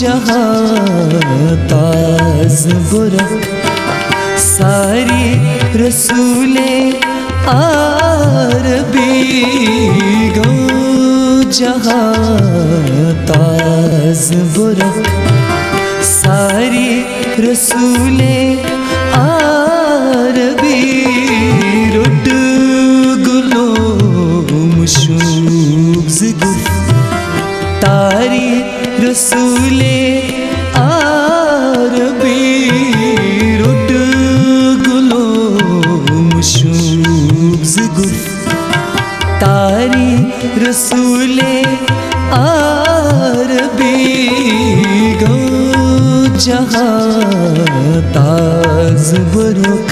जहाँ ताज़ बुरक सारी रसूले आरबी गो जहाँ ताज़ बुरक सारी रसूले आरबी रुड गुलो मुशूक ज़िगुफ तारी रसूले आरबी रुड गुलो मुशूक ज़िगुफ तारी रसूले आरबी गो जहाँ ताज़ बुरक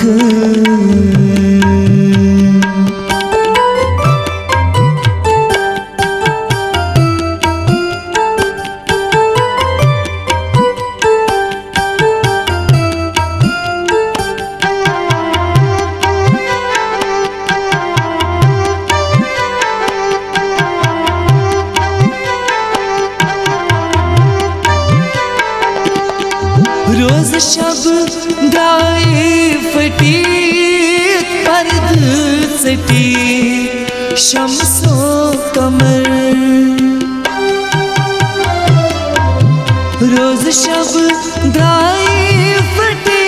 रोज शब गाए फटी पर्द सटी शम्सो कमर रोज शब गाए फटी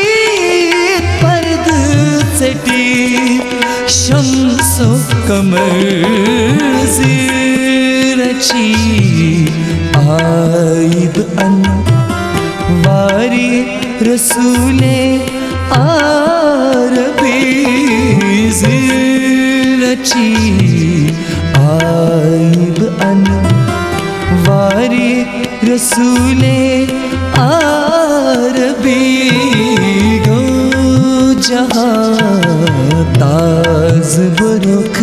पर्द सटी शम्सो कमर ज़िरची आइब अन वारी रसूले आरबी ज़िरची आइब अन वारी रसूले आरबी गो जहाँ ताज़ बुरक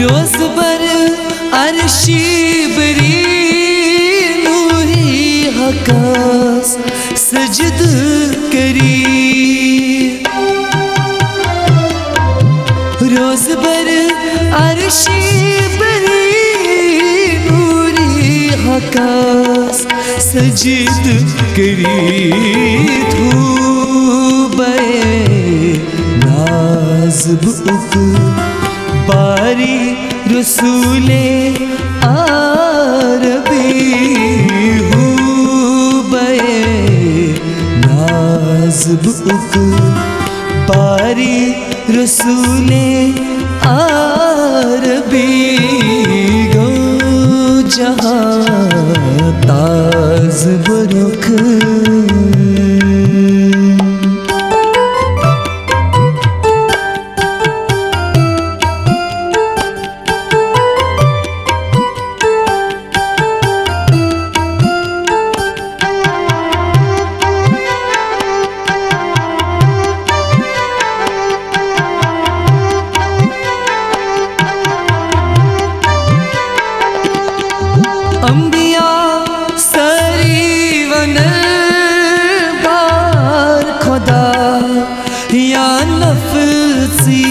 रोज़ बर अर्शी बरी नूरी हकास सजद करी रोज़ बर अर्शी बरी नूरी हकास सजद करी धूबे नाज़ब उक बारी रसूले आरबी हुबे नाज़ब उक बारी रसूले आरबी गो जहाँ ताज़ बुरक अंबिया सरी वन बार खुदा या नफसी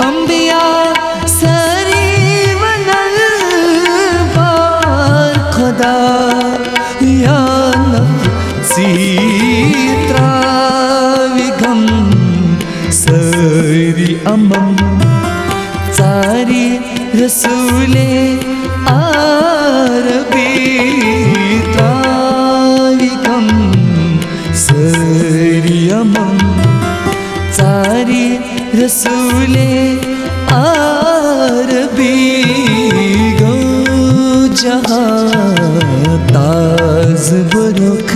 अंबिया सरी वन बार खुदा या नफसी त्राविगम सरी अमम सारी रसूले आरबी तालिकम सरियमम सारी रसूले आरबी गो जहाँ ताज़ बुरक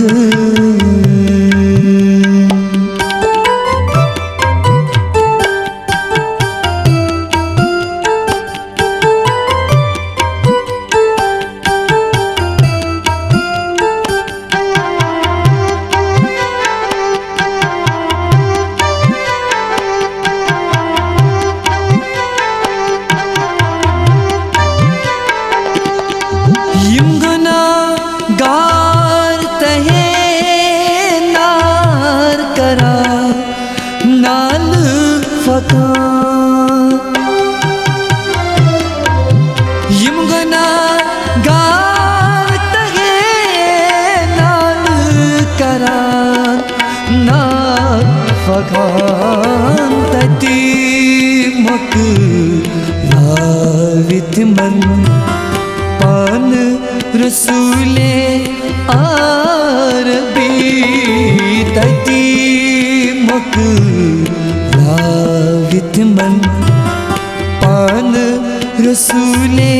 भागान तटी मक रावित मन पान रसूले आरबी तटी मक रावित मन पान रसूले